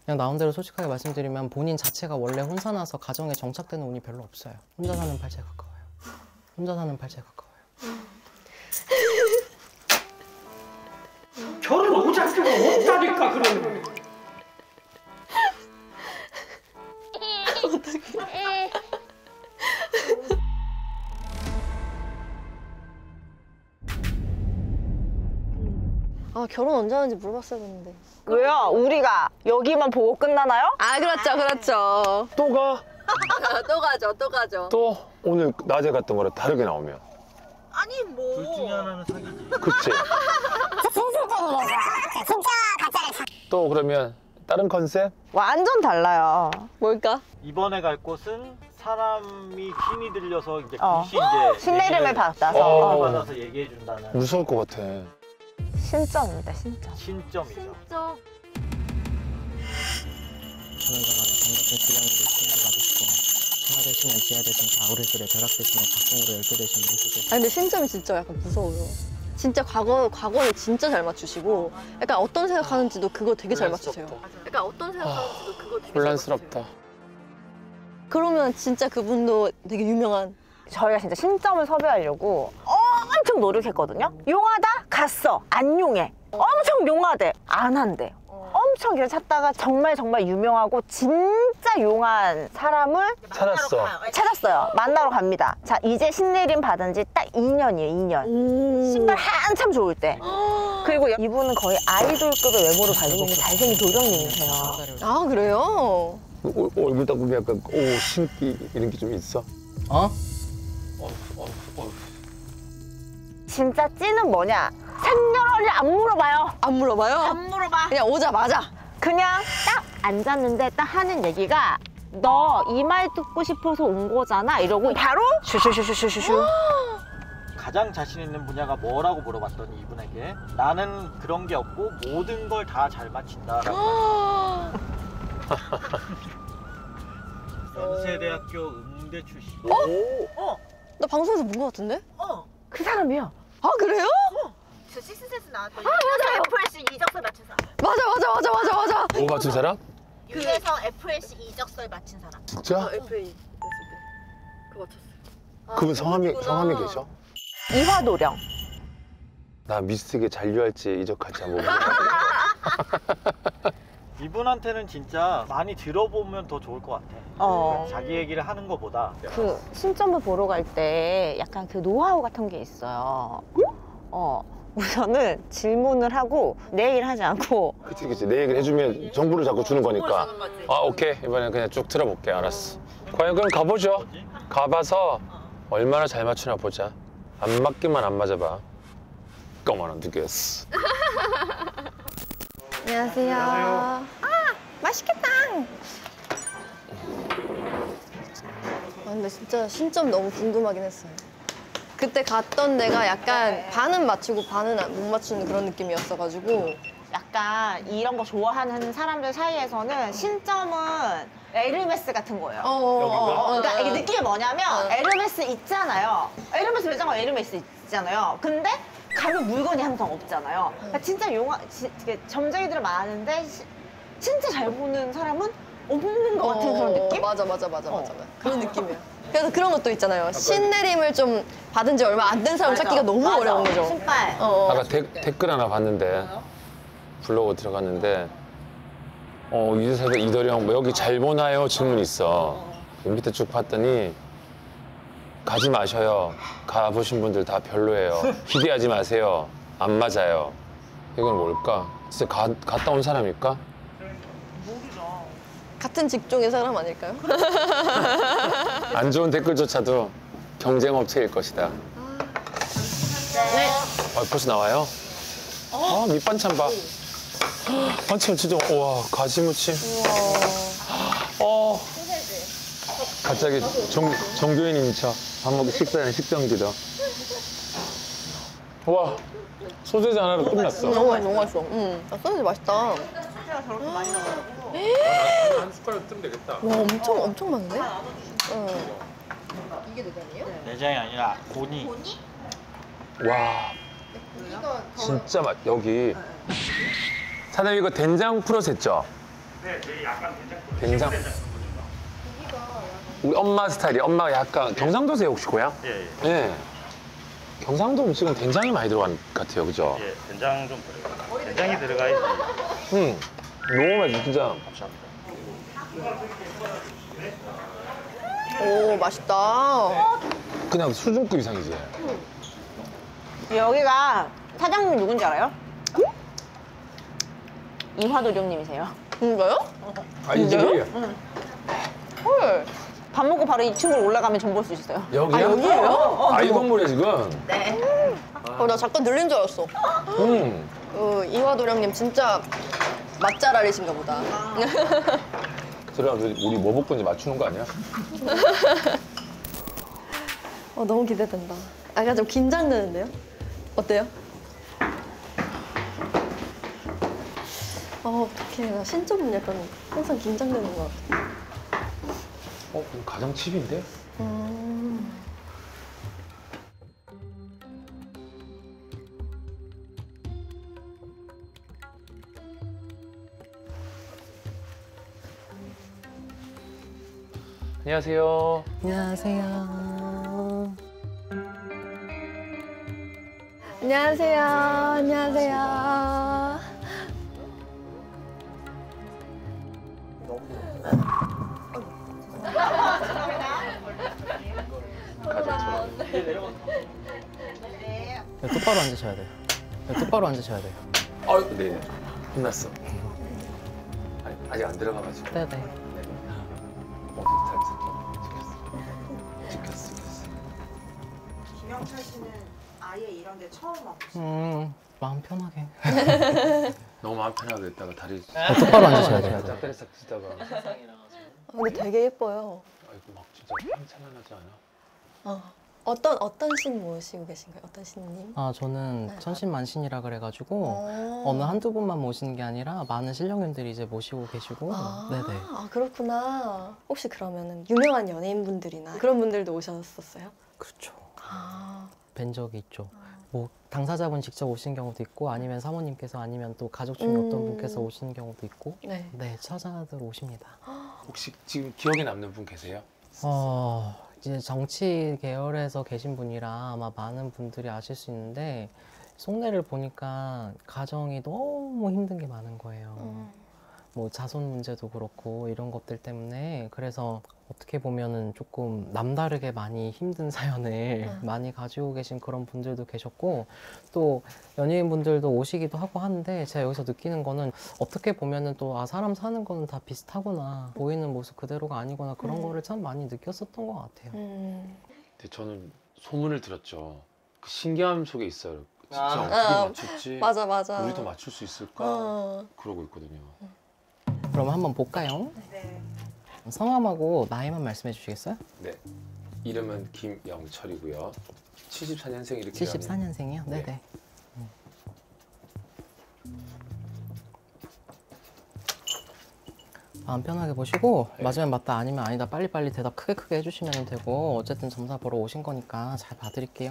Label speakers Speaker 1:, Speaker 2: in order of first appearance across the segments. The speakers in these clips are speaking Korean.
Speaker 1: 그냥 나온 대로 솔직하게 말씀드리면 본인 자체가 원래 혼자 나서 가정에 정착되는 운이 별로 없어요. 혼자 사는 팔자에 가까워요. 혼자 사는 팔자에 가까워요.
Speaker 2: 결혼 오작교가 없다니까 그러는 거야.
Speaker 3: 아, 결혼 언제 하는지 물어봤어야 했는데.
Speaker 4: 왜요? 우리가 여기만 보고 끝나나요?
Speaker 3: 아, 그렇죠, 그렇죠.
Speaker 5: 또 가?
Speaker 3: 또 가죠, 또 가죠.
Speaker 5: 또 오늘 낮에 갔던 거랑 다르게 나오면?
Speaker 4: 아니 뭐.
Speaker 6: 둘 중에 하나는 사귀지.
Speaker 5: 그치? 또 그러면 다른 컨셉?
Speaker 4: 완전 달라요.
Speaker 3: 뭘까?
Speaker 6: 이번에 갈 곳은 사람이 힘이 들려서 이제
Speaker 4: 어.
Speaker 6: 귀신 이제
Speaker 4: 신내림을 받아서.
Speaker 5: 어.
Speaker 6: 받아서 얘기해 준다는
Speaker 5: 무서울 것 같아.
Speaker 4: 신점입니다, 신점.
Speaker 6: 신점이죠.
Speaker 3: 진짜.
Speaker 1: 천연자만의 반갑은 기량으로 친구가 됐고 하나 되시면 지하 대신 가을의 술에 벼락 대신에 작품으로 10개 대신 무수 대신.
Speaker 3: 아니, 근데 신점이 진짜 약간 무서워요. 진짜 과거를 진짜 잘 맞추시고 약간 어떤 생각하는지도 그거 되게 잘 맞추세요. 약간 어떤 생각하는지도 그거 되게
Speaker 5: 혼란스럽다.
Speaker 3: 그러면 진짜 그분도 되게 유명한.
Speaker 4: 저희가 진짜 신점을 섭외하려고 엄청 노력했거든요. 용하다? 갔어. 안 용해. 엄청 용하대. 안 한대. 엄청 길을 찾다가 정말 유명하고 진짜 용한 사람을 찾았어요. 만나러 갑니다. 자, 이제 신내림 받은 지 딱 2년이에요, 2년. 신발 한참 좋을 때. 그리고 이분은 거의 아이돌급의 외모를 가지고 있는 잘생긴 도경님이세요.
Speaker 3: 아, 그래요?
Speaker 5: 얼굴 딱 보면 약간 신기 이런 게 좀 있어?
Speaker 1: 어?
Speaker 4: 진짜 찐은 뭐냐? 생년월일 안 물어봐요.
Speaker 3: 안 물어봐요?
Speaker 4: 안 물어봐.
Speaker 3: 그냥 오자마자.
Speaker 4: 그냥 딱 앉았는데 딱 하는 얘기가 너 이 말 듣고 싶어서 온 거잖아 이러고 바로 슈슈슈슈슈슈.
Speaker 6: 가장 자신 있는 분야가 뭐라고 물어봤더니 이분에게 나는 그런 게 없고 모든 걸 다 잘 맞힌다. 연세대학교 음대 출신.
Speaker 3: 나 방송에서 본 것 같은데?
Speaker 4: 그 사람이요.
Speaker 3: 아, 그래요?
Speaker 7: 저 식스센스 나왔던 맞아요. FLC 이적설 맞춘 사람.
Speaker 3: 맞아.
Speaker 5: 뭐 맞춘 사람?
Speaker 7: 유재석 FLC 이적설 맞춘 사람.
Speaker 5: 진짜?
Speaker 3: FA 됐을 때. 그거 맞췄어.
Speaker 5: 그분 성함이 계셔?
Speaker 4: 이화도령.
Speaker 5: 나 미스틱에 잔류할지 이적할지 한번
Speaker 6: 이분한테는 진짜 많이 들어보면 더 좋을 것 같아. 자기 얘기를 하는 것보다.
Speaker 4: 그 신점을 보러 갈 때 약간 그 노하우 같은 게 있어요. 우선은 질문을 하고 내 얘기를 하지 않고
Speaker 5: 그치 내 얘기를 해주면 정보를 자꾸 주는 거니까 아 오케이 이번엔 그냥 쭉 들어볼게 알았어. 과연 그럼 가보죠. 가봐서 얼마나 잘 맞추나 보자. 안 맞기만 안 맞아봐. 까만 두겠어.
Speaker 3: 안녕하세요. 아, 맛있겠다. 근데 진짜 신점 너무 궁금하긴 했어요. 그때 갔던 데가 약간 반은 맞추고 반은 못 맞추는 그런 느낌이었어가지고
Speaker 4: 약간 이런 거 좋아하는 사람들 사이에서는 신점은 에르메스 같은 거예요. 그러니까 이게 느낌이 뭐냐면 에르메스 있잖아요. 에르메스 매장은 에르메스 있잖아요. 근데 가면 물건이 항상 없잖아요. 그러니까 진짜 점쟁이들 많은데 진짜 잘 보는 사람은 없는 것 같은 그런 느낌?
Speaker 3: 맞아. 그런 느낌이에요. 그래서 그런 것도 있잖아요. 신내림을 좀 받은 지 얼마 안 된 사람 찾기가 너무 어려운 거죠.
Speaker 4: 신발.
Speaker 5: 아까 댓글 하나 봤는데 블로그 들어갔는데 유재석 이도령 뭐 여기 잘 보나요? 질문이 있어. 밑에 쭉 봤더니 가지 마셔요. 가보신 분들 다 별로예요. 기대하지 마세요. 안 맞아요. 이건 뭘까? 진짜 갔다 온 사람일까?
Speaker 3: 같은 직종의 사람 아닐까요?
Speaker 5: 안 좋은 댓글조차도 경쟁업체일 것이다.
Speaker 3: 네.
Speaker 5: 벌써 나와요? 밑반찬 봐. 반찬 진짜 우와 가지무침. 갑자기 정교인이 쳐. 밥 먹기 식사는 식정지도. 와 소세지 하나로 끝났어.
Speaker 3: 너무 맛있어. 소세지 맛있다.
Speaker 5: 한 숟가락 뜨면 되겠다.
Speaker 3: 와, 엄청 많은데? 이게 내장이에요?
Speaker 6: 내장이 아니라 고니.
Speaker 5: 와 진짜 여기 사장님 이거 된장 풀어서 했죠?
Speaker 2: 네, 저희 약간
Speaker 5: 된장? 우리 엄마 스타일이 엄마가 약간 경상도세요 혹시 고향?
Speaker 8: 예, 예.
Speaker 5: 네. 경상도 음식은 된장이 많이 들어간 것 같아요, 그죠?
Speaker 8: 예, 된장 좀 들어가요. 된장이 들어가야지.
Speaker 5: 너무 맛있어, 진짜.
Speaker 3: 오, 맛있다.
Speaker 5: 그냥 수준급 이상이지.
Speaker 4: 여기가 사장님이 누군지 알아요? 이화도령님이세요.
Speaker 3: 진짜요?
Speaker 5: 아, 이 집이에요?
Speaker 3: 헐.
Speaker 4: 밥 먹고 바로 2층으로 올라가면 좀 볼 수 있어요.
Speaker 5: 여기야?
Speaker 3: 아, 여기예요?
Speaker 5: 아, 이 건물이야, 지금?
Speaker 3: 나 잠깐 들린 줄 알았어. 이화도령님 진짜 맛잘알이신가 보다.
Speaker 5: 들어가, 우리 뭐 먹고 이제 맞추는 거 아니야?
Speaker 3: 너무 기대된다. 약간 좀 긴장되는데요? 어때요? 어떡해. 나 신점은 약간 항상 긴장되는 것 같아.
Speaker 5: 그럼 가정집인데? 안녕하세요.
Speaker 1: 안녕하세요.
Speaker 3: 안녕하세요. 안녕하세요.
Speaker 1: 똑바로 앉으셔야 돼요. 똑바로 앉으셔야 돼요.
Speaker 5: 네. 끝났어. 아직 안 들어가가지고.
Speaker 1: 네네.
Speaker 5: 찍혔어.
Speaker 9: 김영철 씨는 아예 이런 데 처음 와보세요.
Speaker 1: 마음 편하게.
Speaker 5: 너무 마음 편하게 했다가 다리
Speaker 1: 똑바로 앉으셔야 돼요.
Speaker 5: 짝다리 싹 쓰다가
Speaker 3: 근데 되게 예뻐요.
Speaker 5: 아이고 막 진짜 찬란하지 않아?
Speaker 3: 어떤 신 모시고 계신가요? 어떤 신님?
Speaker 1: 저는 천신만신이라 그래가지고 어느 한두 분만 모시는 게 아니라 많은 신령님들이 이제 모시고 계시고. 네네.
Speaker 3: 그렇구나. 혹시 그러면은 유명한 연예인분들이나 그런 분들도 오셨었어요?
Speaker 1: 그렇죠. 뵌 적이 있죠. 뭐 당사자분 직접 오신 경우도 있고 아니면 사모님께서 아니면 또 가족 중에 어떤 분께서 오시는 경우도 있고.
Speaker 3: 네.
Speaker 1: 네, 찾아들 오십니다.
Speaker 5: 혹시 지금 기억에 남는 분 계세요?
Speaker 1: 이제 정치 계열에서 계신 분이라 아마 많은 분들이 아실 수 있는데 속내를 보니까 가정이 너무 힘든 게 많은 거예요. 뭐 자손 문제도 그렇고 이런 것들 때문에 그래서 어떻게 보면은 조금 남다르게 많이 힘든 사연을 많이 가지고 계신 그런 분들도 계셨고 또 연예인 분들도 오시기도 하고 하는데 제가 여기서 느끼는 거는 어떻게 보면은 또 사람 사는 거는 다 비슷하구나 보이는 모습 그대로가 아니구나 그런 거를 참 많이 느꼈었던 것 같아요.
Speaker 5: 근데 저는 소문을 들었죠. 그 신기함 속에 있어요. 진짜 어떻게 맞췄지?
Speaker 3: 맞아.
Speaker 5: 우리도 맞출 수 있을까? 그러고 있거든요.
Speaker 1: 그럼 한번 볼까요?
Speaker 9: 네.
Speaker 1: 성함하고 나이만 말씀해 주시겠어요?
Speaker 5: 네. 이름은 김영철이고요. 74년생 이렇게
Speaker 1: 74년생이요?
Speaker 5: 네.
Speaker 1: 네네. 마음 편하게 보시고 맞으면 맞다 아니면 아니다 빨리빨리 대답 크게 해주시면 되고 어쨌든 점사 보러 오신 거니까 잘 봐드릴게요.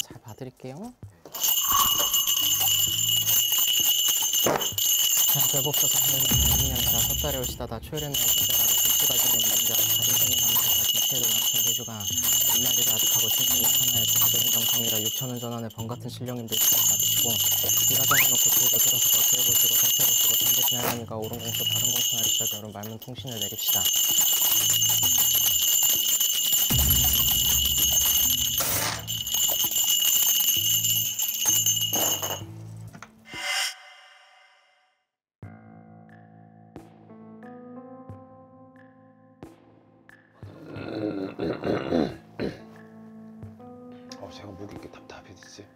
Speaker 1: 잘 봐드릴게요. 자, 별법서서 하늘은 아니냐라 섣달에 올시다다 초열의 나의 존재라도 김치가 중에 문제라 가진생의 남자가 김치에도 남친 대주가 입날이 가득하고 신분이 천하에 저거들은 정성이라 육천을 전환해 번같은 신령님들 받으시고 이 가정을 놓고 기회도 들어서서 기회보시고 살펴보시고 전대신 하나님과 옳은 공수 바른 공수나 리셔서 여러분 맑은 통신을 내립시다.
Speaker 5: 제가 목이 이렇게 답답해지지?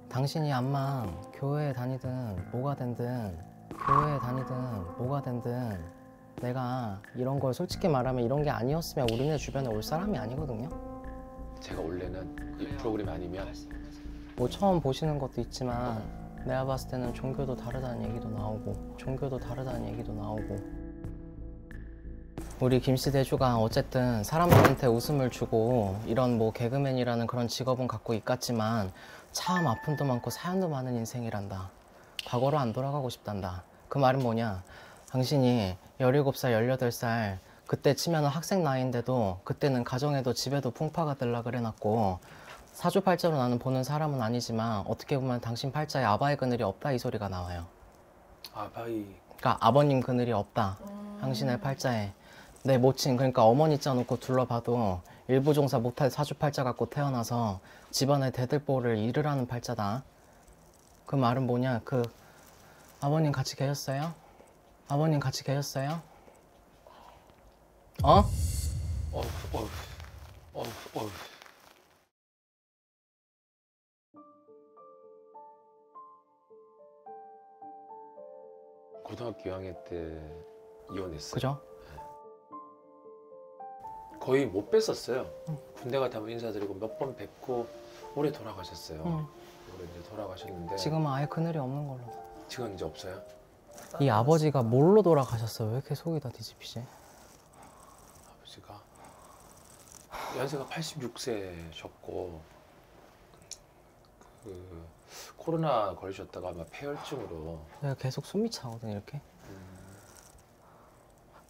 Speaker 1: 당신이 암만 교회에 다니든 뭐가 된든 내가 이런 걸 솔직히 말하면 이런 게 아니었으면 우리네 주변에 올 사람이 아니거든요.
Speaker 5: 제가 원래는 이 프로그램 아니면
Speaker 1: 뭐 처음 보시는 것도 있지만 내가 봤을 때는 종교도 다르다는 얘기도 나오고 우리 김씨 대주가 어쨌든 사람들한테 웃음을 주고 이런 뭐 개그맨이라는 그런 직업은 갖고 있겠지만 참 아픔도 많고 사연도 많은 인생이란다. 과거로 안 돌아가고 싶단다. 그 말은 뭐냐? 당신이 17살, 18살 그때 치면 학생 나이인데도 그때는 가정에도 집에도 풍파가 들라 그래놨고 사주팔자로 나는 보는 사람은 아니지만 어떻게 보면 당신 팔자에 아바의 그늘이 없다 이 소리가 나와요.
Speaker 5: 아바이.
Speaker 1: 그러니까 아버님 그늘이 없다. 당신의 팔자에. 내 모친 그러니까 어머니 짜놓고 둘러봐도 일부 종사 못할 사주팔자 갖고 태어나서 집안의 대들보를 잃으라는 팔자다. 그 말은 뭐냐? 그 아버님 같이 계셨어요? 아버님 같이 계셨어요? 어?
Speaker 5: 고등학교 2학년 때 이혼했어요.
Speaker 1: 그죠?
Speaker 5: 거의 못 뵀었어요. 군대 갔다 오면 인사드리고 몇 번 뵙고 올해 돌아가셨어요. 올해 이제 돌아가셨는데
Speaker 1: 지금은 아예 그늘이 없는 걸로.
Speaker 5: 지금 이제 없어요?
Speaker 1: 이 아버지가 뭘로 돌아가셨어요? 왜 이렇게 속이 다 뒤집히지?
Speaker 5: 아버지가 연세가 86세셨고 그 코로나 걸리셨다가 아마 폐혈증으로
Speaker 1: 내가 계속 숨이 차거든요, 이렇게.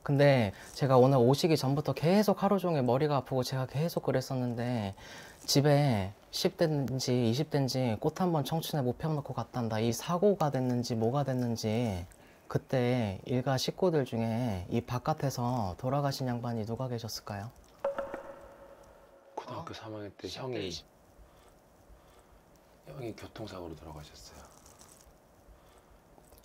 Speaker 1: 근데 제가 오늘 오시기 전부터 계속 하루 종일 머리가 아프고 제가 계속 그랬었는데 집에 10대인지 20대인지 꽃 한 번 청춘에 못 펴놓고 갔단다. 이 사고가 됐는지 뭐가 됐는지 그때 일가 식구들 중에 이 바깥에서 돌아가신 양반이 누가 계셨을까요?
Speaker 5: 고등학교 3학년 때 형이 교통사고로 돌아가셨어요.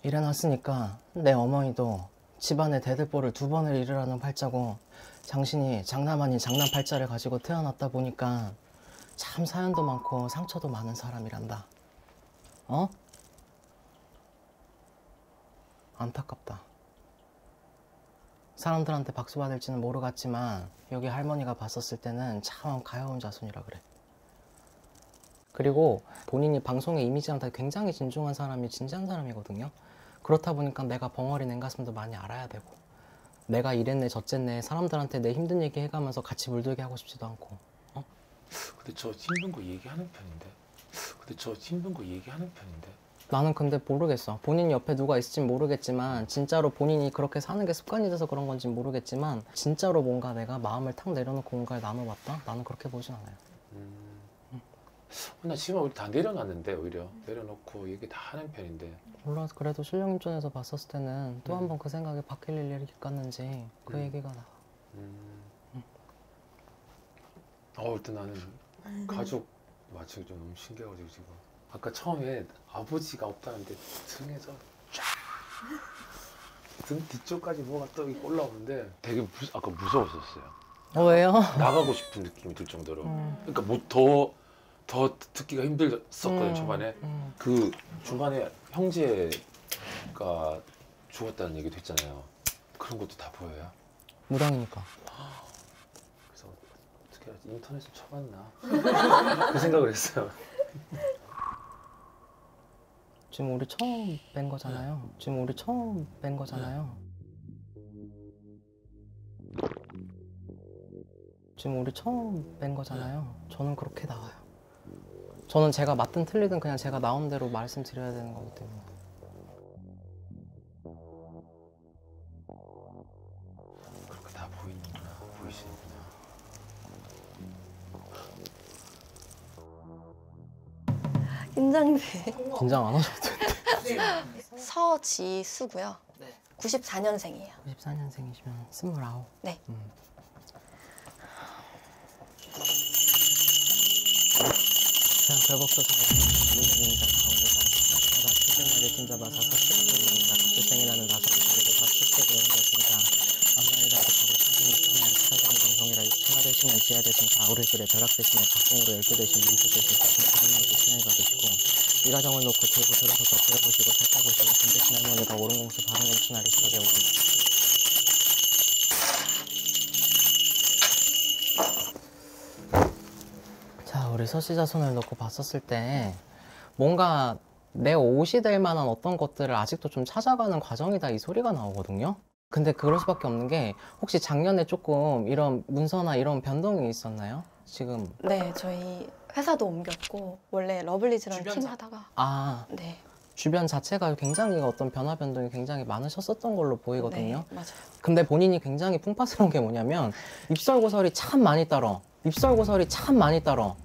Speaker 1: 일어났으니까 내 어머니도 집안의 대들보를 2번을 잃으라는 팔자고 당신이 장남 아닌 장남 팔자를 가지고 태어났다 보니까 참 사연도 많고 상처도 많은 사람이란다. 어? 안타깝다. 사람들한테 박수 받을지는 모르겠지만 여기 할머니가 봤었을 때는 참 가여운 자손이라 그래. 그리고 본인이 방송의 이미지랑 다 굉장히 진중한 사람이 진지한 사람이거든요. 그렇다 보니까 내가 벙어리 냉가슴도 많이 알아야 되고 내가 이랬네 저쨌네 사람들한테 내 힘든 얘기 해가면서 같이 물들게 하고 싶지도 않고. 어?
Speaker 5: 근데 저 힘든 거 얘기하는 편인데
Speaker 1: 나는 근데 모르겠어. 본인 옆에 누가 있을진 모르겠지만 진짜로 본인이 그렇게 사는 게 습관이 돼서 그런 건지 모르겠지만 진짜로 뭔가 내가 마음을 탁 내려놓고 뭔가를 나눠봤다? 나는 그렇게 보진 않아요.
Speaker 5: 나 지금 우리 다 내려놨는데 오히려 내려놓고 얘기 다 하는 편인데
Speaker 1: 몰라. 그래도 실력 입장에서 봤었을 때는 또 한 번 그 생각이 바뀔 일이 있겠는지 그 얘기가 나와.
Speaker 5: 일단 나는 가족 맞추기 좀 너무 신기해가지고 지금 아까 처음에 아버지가 없다는데 등에서 쫙 등 뒤쪽까지 뭐가 또 올라오는데 되게 아까 무서웠었어요.
Speaker 1: 왜요?
Speaker 5: 나가고 싶은 느낌이 들 정도로. 그러니까 뭐 더 듣기가 힘들었거든요 초반에. 그 중간에 형제가 죽었다는 얘기도 했잖아요. 그런 것도 다 보여요?
Speaker 1: 무당이니까.
Speaker 5: 그래서 어떻게 하지? 인터넷을 쳐봤나? 그 생각을 했어요.
Speaker 1: 지금 우리 처음 뵌 거잖아요. 저는 그렇게 나와요. 저는 제가 맞든 틀리든 그냥 제가 나온 대로 말씀드려야 되는 거기 때문에.
Speaker 5: 그렇게 다 보이시는구나.
Speaker 3: 긴장돼.
Speaker 1: 긴장 안 하셔도 돼요.
Speaker 3: 서지수고요. 94년생이에요.
Speaker 1: 94년생이시면 29.
Speaker 3: 네.
Speaker 1: 그냥 별복도 민자민자 가운데서 바다 출생날을 진자바 사사 출생난다 출생이라는 나사사리도 다 출세고 있는 것입니다. 암날이라 뜻하고 사진이 천하에 사자는 방송이라 천하 대신에 지하 대신 다 오래줄에 벼락 대신에 각공으로 12대신 민수 대신 각공사람만도 신하게 받으시고 이 가정을 놓고 들고 들어서 덮여보시고 살펴보시고 김대신 할머니가 오른공수 바른공수 날이 시작에 오릅니다. 우리 서씨자손을 놓고 봤었을 때 뭔가 내 옷이 될 만한 어떤 것들을 아직도 좀 찾아가는 과정이다 이 소리가 나오거든요. 근데 그럴 수밖에 없는 게 혹시 작년에 조금 이런 문서나 이런 변동이 있었나요? 지금
Speaker 3: 네, 저희 회사도 옮겼고 원래 러블리즈랑 팀 하다가 네.
Speaker 1: 주변 자체가 굉장히 어떤 변화 변동이 굉장히 많으셨었던 걸로 보이거든요.
Speaker 3: 네, 맞아요.
Speaker 1: 근데 본인이 굉장히 풍파스러운 게 뭐냐면 입설고설이 참 많이 따러. 입설고설이 참 많이 따러.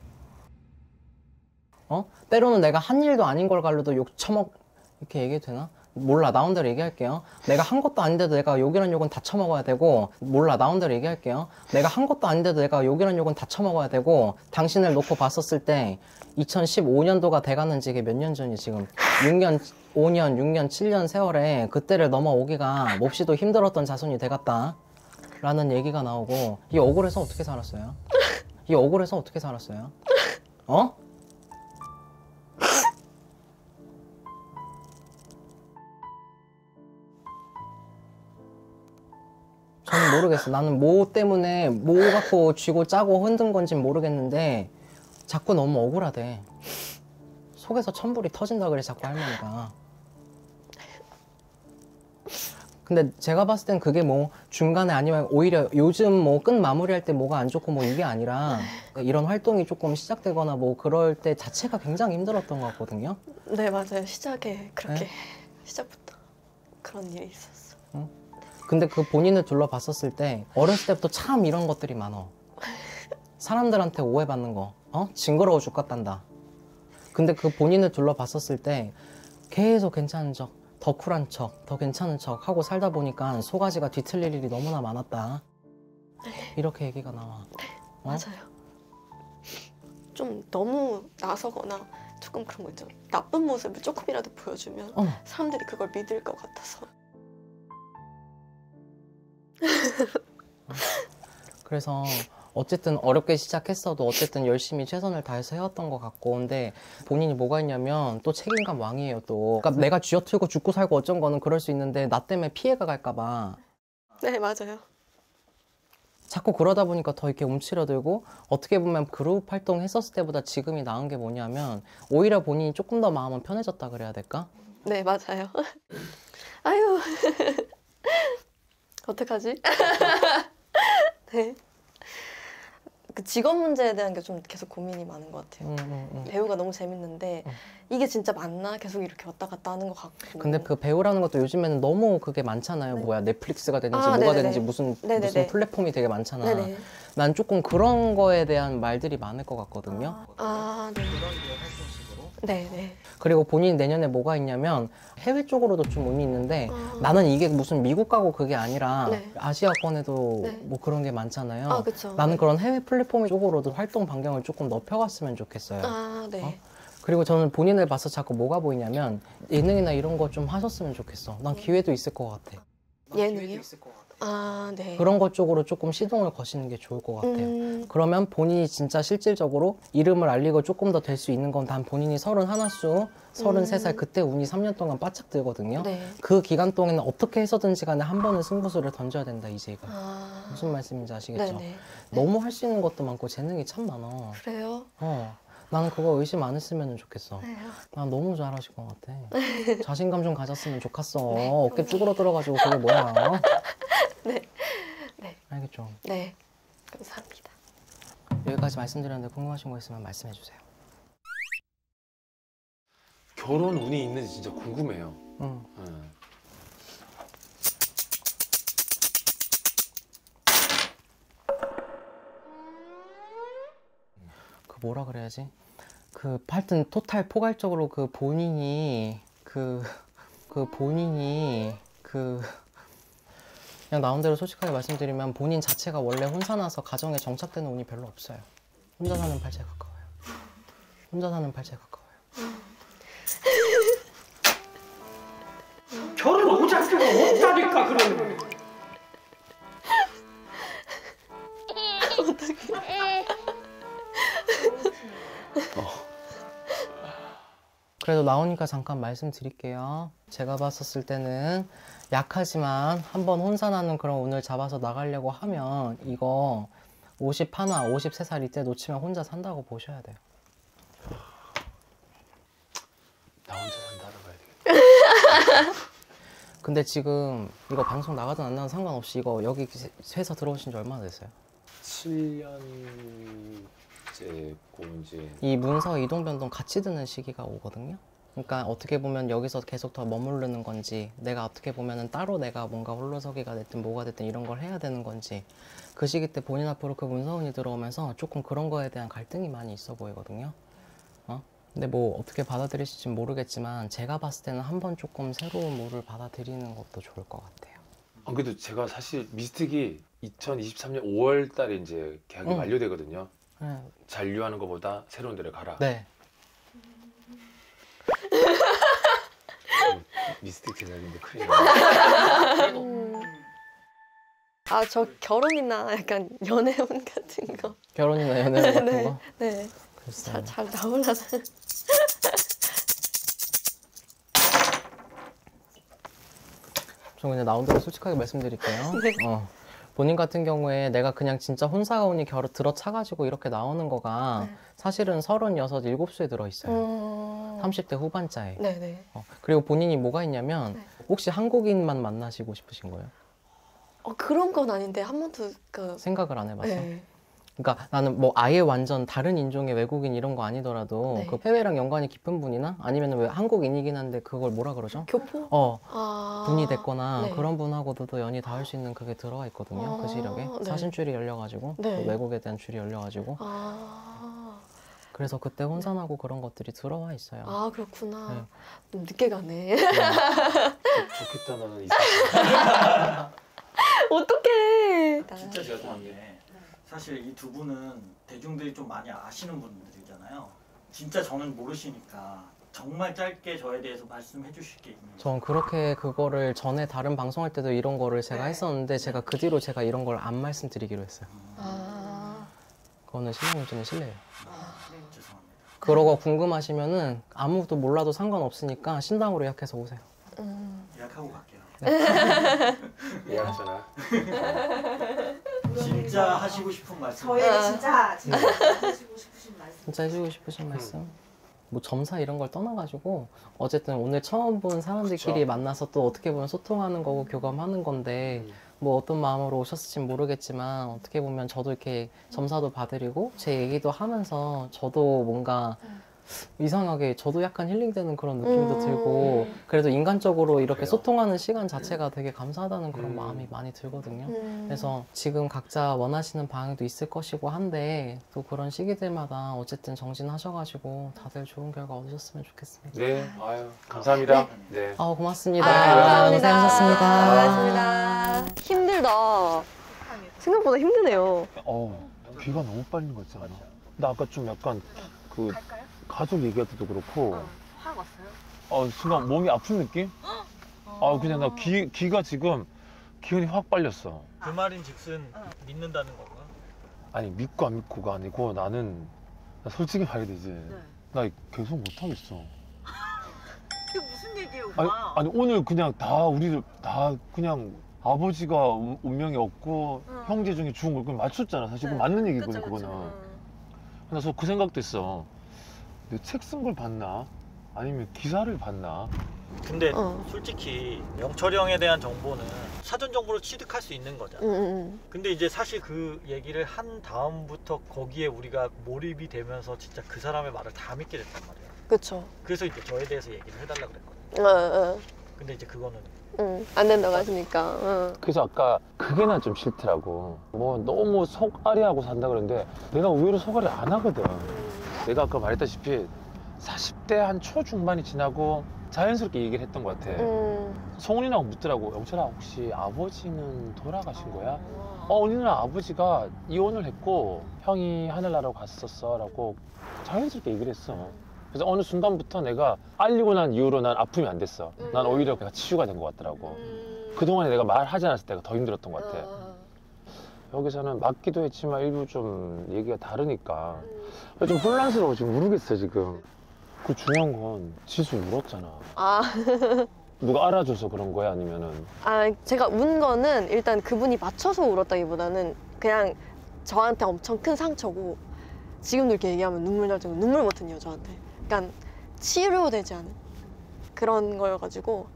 Speaker 1: 때로는 내가 한 일도 아닌 걸 가지고도 욕 처먹 이렇게 얘기해도 되나? 몰라, 나온 대로 얘기할게요. 내가 한 것도 아닌데도 내가 욕이란 욕은 다 처먹어야 되고, 몰라, 나온 대로 얘기할게요. 내가 한 것도 아닌데도 내가 욕이란 욕은 다 처먹어야 되고, 당신을 놓고 봤었을 때 2015년도가 돼가는지 이게 몇 년 전이 지금 6년, 5년, 6년, 7년 세월에 그때를 넘어오기가 몹시도 힘들었던 자손이 돼갔다 라는 얘기가 나오고, 이 억울해서 어떻게 살았어요? 이 억울해서 어떻게 살았어요? 저는 모르겠어. 나는 뭐 때문에 뭐 갖고 쥐고 짜고 흔든 건진 모르겠는데 자꾸 너무 억울하대. 속에서 천불이 터진다 그래 자꾸 할머니가. 근데 제가 봤을 땐 그게 뭐 중간에 아니면 오히려 요즘 뭐 끝 마무리할 때 뭐가 안 좋고 뭐 이게 아니라 이런 활동이 조금 시작되거나 뭐 그럴 때 자체가 굉장히 힘들었던 것 같거든요.
Speaker 3: 네, 맞아요. 시작에 그렇게 시작부터 그런 일이 있었어.
Speaker 1: 근데 그 본인을 둘러봤었을 때 어렸을 때부터 참 이런 것들이 많어. 사람들한테 오해받는 거, 징그러워 죽겠단다. 근데 그 본인을 둘러봤었을 때 계속 괜찮은 척, 더 쿨한 척, 더 괜찮은 척 하고 살다 보니까 소가지가 뒤틀릴 일이 너무나 많았다. 이렇게 얘기가 나와.
Speaker 3: 맞아요. 좀 너무 나서거나 조금 그런 거 있죠. 나쁜 모습을 조금이라도 보여주면 사람들이 그걸 믿을 것 같아서.
Speaker 1: 그래서 어쨌든 어렵게 시작했어도 어쨌든 열심히 최선을 다해서 해왔던 것 같고, 근데 본인이 뭐가 있냐면 또 책임감 왕이에요 또. 그러니까 내가 쥐어틀고 죽고 살고 어쩐 거는 그럴 수 있는데 나 때문에 피해가 갈까봐
Speaker 3: 네, 맞아요.
Speaker 1: 자꾸 그러다 보니까 더 이렇게 움츠러들고, 어떻게 보면 그룹 활동 했었을 때보다 지금이 나은 게 뭐냐면 오히려 본인이 조금 더 마음은 편해졌다 그래야 될까?
Speaker 3: 네, 맞아요. 아유. 어떡하지? 네. 그 직업 문제에 대한 게 좀 계속 고민이 많은 것 같아요. 배우가 너무 재밌는데 이게 진짜 맞나? 계속 이렇게 왔다 갔다 하는 것 같고.
Speaker 1: 근데 그 배우라는 것도 요즘에는 너무 그게 많잖아요. 뭐야, 넷플릭스가 되는지 뭐가
Speaker 3: 네네네.
Speaker 1: 되는지 무슨 플랫폼이 되게 많잖아.
Speaker 3: 네네.
Speaker 1: 난 조금 그런 거에 대한 말들이 많을 것 같거든요.
Speaker 3: 네. 네네.
Speaker 1: 그리고 본인 내년에 뭐가 있냐면 해외 쪽으로도 좀 의미 있는데 나는 이게 무슨 미국 가고 그게 아니라 아시아권에도 뭐 그런 게 많잖아요.
Speaker 3: 그쵸.
Speaker 1: 나는 그런 해외 플랫폼 쪽으로도 활동 반경을 조금 넓혀갔으면 좋겠어요.
Speaker 3: 네.
Speaker 1: 그리고 저는 본인을 봐서 자꾸 뭐가 보이냐면 예능이나 이런 거 좀 하셨으면 좋겠어. 난 기회도 있을 것 같아.
Speaker 3: 예능이요? 네.
Speaker 1: 그런 것 쪽으로 조금 시동을 거시는 게 좋을 것 같아요. 그러면 본인이 진짜 실질적으로 이름을 알리고 조금 더 될 수 있는 건 단 본인이 31수, 33살 그때 운이 3년 동안 바짝 들거든요.
Speaker 3: 네.
Speaker 1: 그 기간 동안은 어떻게 해서든지 간에 한 번은 승부수를 던져야 된다, 이제가. 무슨 말씀인지 아시겠죠?
Speaker 3: 네네.
Speaker 1: 너무 할 수 있는 것도 많고 재능이 참 많아.
Speaker 3: 그래요?
Speaker 1: 나는 그거 의심 안 했으면 좋겠어. 난 너무 잘하실 것 같아. 자신감 좀 가졌으면 좋겠어. 어깨 쭈그러들어가지고 그게 뭐야.
Speaker 3: 네. 네.
Speaker 1: 알겠죠?
Speaker 3: 네. 감사합니다.
Speaker 1: 여기까지 말씀드렸는데 궁금하신 거 있으면 말씀해 주세요.
Speaker 5: 결혼 운이 있는지 진짜 궁금해요.
Speaker 1: 그 뭐라 그래야지? 그 하여튼 토탈 포괄적으로 그 본인이 그냥 나온 대로 솔직하게 말씀드리면 본인 자체가 원래 혼자 나서 가정에 정착되는 운이 별로 없어요. 혼자 사는 팔자에 가까워요. 혼자 사는 팔자에 가까워요.
Speaker 2: 결혼 오작교가 없다니까 그러는.
Speaker 1: 그래도 나오니까 잠깐 말씀드릴게요. 제가 봤었을 때는 약하지만 한번 혼산하는 그런 운을 잡아서 나가려고 하면 이거 51, 53살 이때 놓치면 혼자 산다고 보셔야 돼요.
Speaker 5: 나 혼자 산다고 봐야 되겠다.
Speaker 1: 근데 지금 이거 방송 나가든 안 나가든 상관없이 이거 여기 회사 들어오신 지 얼마나 됐어요?
Speaker 5: 7년째고 이제
Speaker 1: 이 문서 이동 변동 같이 드는 시기가 오거든요. 그러니까 어떻게 보면 여기서 계속 더 머무르는 건지, 내가 어떻게 보면은 따로 내가 뭔가 홀로서기가 됐든 뭐가 됐든 이런 걸 해야 되는 건지, 그 시기 때 본인 앞으로 그 문서운이 들어오면서 조금 그런 거에 대한 갈등이 많이 있어 보이거든요. 근데 뭐 어떻게 받아들이실지 모르겠지만 제가 봤을 때는 한번 조금 새로운 뭐를 받아들이는 것도 좋을 것 같아요.
Speaker 5: 그래도 제가 사실 미스틱이 2023년 5월 달에 이제 계약이 만료되거든요.
Speaker 1: 네.
Speaker 5: 잔류하는 것보다 새로운 데를 가라.
Speaker 1: 네.
Speaker 5: 미스틱 제작인데 큰일
Speaker 3: 아, 저 결혼이나 약간 연애운 같은 거.
Speaker 1: 결혼이나 연애 같은
Speaker 3: 네,
Speaker 1: 거?
Speaker 3: 네.
Speaker 1: 글쎄요.
Speaker 3: 잘 나오려나.
Speaker 1: 저 그냥 나온 대로 솔직하게 말씀드릴게요.
Speaker 3: 네.
Speaker 1: 본인 같은 경우에 내가 그냥 진짜 혼사가온이 들어차가지고 이렇게 나오는 거가
Speaker 3: 네.
Speaker 1: 사실은 36, 7수에 들어있어요. 30대 후반자에.
Speaker 3: 네네.
Speaker 1: 그리고 본인이 뭐가 있냐면
Speaker 3: 네.
Speaker 1: 혹시 한국인만 만나시고 싶으신 거예요?
Speaker 3: 그런 건 아닌데 한 번도
Speaker 1: 생각을 안 해봤어?
Speaker 3: 네.
Speaker 1: 그러니까 나는 뭐 아예 완전 다른 인종의 외국인 이런 거 아니더라도
Speaker 3: 네.
Speaker 1: 그 해외랑 연관이 깊은 분이나 아니면 왜 한국인이긴 한데 그걸 뭐라 그러죠?
Speaker 3: 교포?
Speaker 1: 분이 됐거나
Speaker 3: 네.
Speaker 1: 그런 분하고도 연이 닿을 수 있는 그게 들어가 있거든요. 그 시력에
Speaker 3: 네.
Speaker 1: 사신줄이 열려가지고
Speaker 3: 네.
Speaker 1: 그 외국에 대한 줄이 열려가지고 그래서 그때 혼선하고 그런 것들이 들어와 있어요.
Speaker 3: 아, 그렇구나.
Speaker 1: 네.
Speaker 3: 좀 늦게 가네.
Speaker 5: 좋겠다 나는
Speaker 3: 어떡해.
Speaker 6: 진짜 죄송한 게 사실 이 두 분은 대중들이 좀 많이 아시는 분들이잖아요. 진짜 저는 모르시니까 정말 짧게 저에 대해서 말씀해 주실 게 있는지.
Speaker 1: 전 그렇게 그거를 전에 다른 방송할 때도 이런 거를 제가 했었는데 제가 그 뒤로 제가 이런 걸 안 말씀드리기로 했어요. 그거는 신랑님께는 실례예요.
Speaker 6: 죄송합니다.
Speaker 1: 그러고 궁금하시면은 아무도 몰라도 상관없으니까 신당으로 예약해서 오세요.
Speaker 6: 예약하고 갈게요.
Speaker 5: 미안하잖아.
Speaker 6: 진짜 하시고 싶은 말씀.
Speaker 9: 저희는 진짜 하시고 싶으신 말씀.
Speaker 1: 진짜 해주고 싶으신 말씀? 뭐 점사 이런 걸 떠나가지고 어쨌든 오늘 처음 본 사람들끼리
Speaker 5: 그쵸.
Speaker 1: 만나서 또 어떻게 보면 소통하는 거고 교감하는 건데 뭐 어떤 마음으로 오셨을진 모르겠지만 어떻게 보면 저도 이렇게 점사도 봐드리고 제 얘기도 하면서 저도 뭔가 이상하게 저도 약간 힐링되는 그런 느낌도 들고 그래도 인간적으로 이렇게
Speaker 5: 그래요.
Speaker 1: 소통하는 시간 자체가 되게 감사하다는 그런 마음이 많이 들거든요. 그래서 지금 각자 원하시는 방향도 있을 것이고 한데 또 그런 시기들마다 어쨌든 정진하셔가지고 다들 좋은 결과 얻으셨으면 좋겠습니다.
Speaker 5: 네, 아유 감사합니다. 네.
Speaker 1: 고맙습니다.
Speaker 3: 감사합니다.
Speaker 1: 고생하셨습니다.
Speaker 3: 고맙습니다. 힘들다. 생각보다 힘드네요.
Speaker 5: 귀가 너무 빨린 거 있지 않아? 나 아까 좀 약간 그 가족 얘기할 때도 그렇고
Speaker 9: 화가 왔어요?
Speaker 5: 순간 몸이 아픈 느낌? 그냥 나 귀가 지금 기운이 확 빨렸어.
Speaker 6: 그 말인즉슨 믿는다는 건가?
Speaker 5: 아니 믿고 안 믿고가 아니고 나는 나 솔직히 말해야 되지. 나 계속 못 하겠어.
Speaker 9: 그게 무슨 얘기예요,
Speaker 5: 아니,
Speaker 9: 오빠?
Speaker 5: 아니 오늘 그냥 다 우리들 다 그냥 아버지가 운명이 없고 형제 중에 죽은 걸 그냥 맞췄잖아. 사실 그건 맞는 얘기거든 그거는. 그래서 그 생각도 했어. 내 책 쓴 걸 봤나? 아니면 기사를 봤나?
Speaker 6: 근데 솔직히 영철이 형에 대한 정보는 사전 정보를 취득할 수 있는 거잖아. 근데 이제 사실 그 얘기를 한 다음부터 거기에 우리가 몰입이 되면서 진짜 그 사람의 말을 다 믿게 됐단 말이야.
Speaker 3: 그쵸.
Speaker 6: 그래서 이제 저에 대해서 얘기를 해달라 그랬거든. 근데 이제 그거는
Speaker 3: 안 된다고 하시니까.
Speaker 5: 그래서 아까 그게 난 좀 싫더라고. 뭐 너무 속앓이하고 산다 그러는데 내가 의외로 속앓이 안 하거든. 내가 아까 말했다시피 40대 한 초중반이 지나고 자연스럽게 얘기를 했던 것 같아. 송은이라고 묻더라고. 영철아 혹시 아버지는 돌아가신 거야? 언니는 아버지가 이혼을 했고 형이 하늘나라로 갔었어 라고 자연스럽게 얘기를 했어. 그래서 어느 순간부터 내가 알리고 난 이후로 난 아픔이 안 됐어. 난 오히려 그냥 치유가 된 것 같더라고. 그동안에 내가 말하지 않았을 때가 더 힘들었던 것 같아. 여기서는 맞기도 했지만 일부 좀 얘기가 다르니까 좀 혼란스러워. 지금 모르겠어 지금. 그 중요한 건 지수 울었잖아. 누가 알아줘서 그런 거야 아니면은?
Speaker 3: 제가 운 거는 일단 그분이 맞춰서 울었다기보다는 그냥 저한테 엄청 큰 상처고 지금도 이렇게 얘기하면 눈물 날 정도 눈물 버튼이에요 저한테. 그러니까 치료되지 않은 그런 거여가지고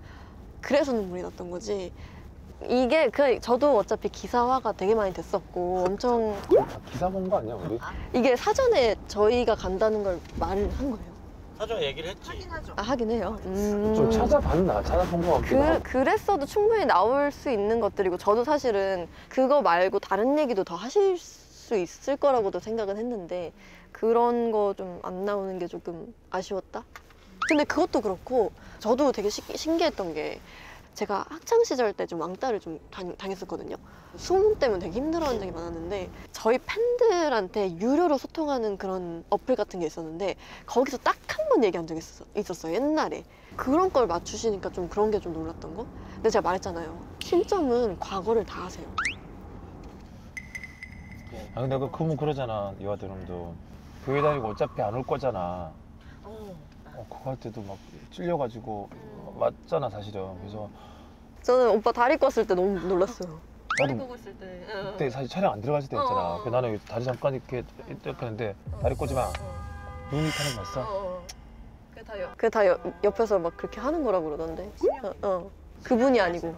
Speaker 3: 그래서 눈물이 났던 거지. 이게 저도 어차피 기사화가 되게 많이 됐었고 엄청
Speaker 5: 기사 본 거 아니야 우리?
Speaker 3: 이게 사전에 저희가 간다는 걸 말을 한 거예요.
Speaker 6: 사전 얘기를 했지.
Speaker 9: 하긴 하죠.
Speaker 3: 아 하긴 해요.
Speaker 5: 좀 찾아봤나? 찾아본 거 같기도 하고.
Speaker 3: 그랬어도 충분히 나올 수 있는 것들이고 저도 사실은 그거 말고 다른 얘기도 더 하실 수 있을 거라고도 생각은 했는데 그런 거 좀 안 나오는 게 조금 아쉬웠다? 근데 그것도 그렇고 저도 되게 신기했던 게 제가 학창 시절 때 좀 왕따를 좀 당했었거든요. 수능 때문에 되게 힘들어한 적이 많았는데 저희 팬들한테 유료로 소통하는 그런 어플 같은 게 있었는데 거기서 딱 한 번 얘기한 적이 있었어요. 옛날에. 그런 걸 맞추시니까 좀 그런 게 좀 놀랐던 거? 근데 제가 말했잖아요. 신점은 과거를 다 하세요.
Speaker 5: 아 근데 그분 그러잖아. 유아드럼도 교회 다니고 어차피 안 올 거잖아. 그거 할 때도 막 찔려가지고 맞잖아 사실은. 그래서
Speaker 3: 저는 오빠 다리 껐을 때 너무 놀랐어요.
Speaker 5: 나도 그때 사실 촬영 안 들어갔을 때 있잖아. 그래서 나는 다리 잠깐 이렇게 했는데 다리 꽂지 마. 눈이 타는 거 봤어?
Speaker 3: 그게 다 옆에서 막 그렇게 하는 거라고 그러던데. 그분이 아니고.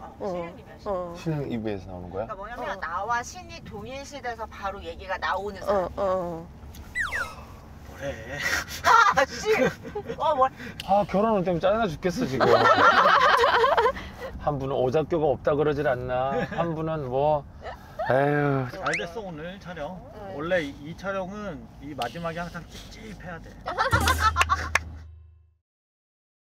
Speaker 5: 신흥 이브에서 나오는 거야?
Speaker 9: 그러니까 뭐냐면 나와 신이 동일시돼서 바로 얘기가 나오는 사람.
Speaker 6: 뭐래?
Speaker 9: 아 씨. 뭐.
Speaker 5: 아 결혼을 때문에 짜증나 죽겠어 지금. 한 분은 오작교가 없다 그러질 않나. 한 분은 뭐 에휴.
Speaker 6: 잘 됐어 오늘 촬영. 원래 이 촬영은 이 마지막에 항상 찝찝해야 돼.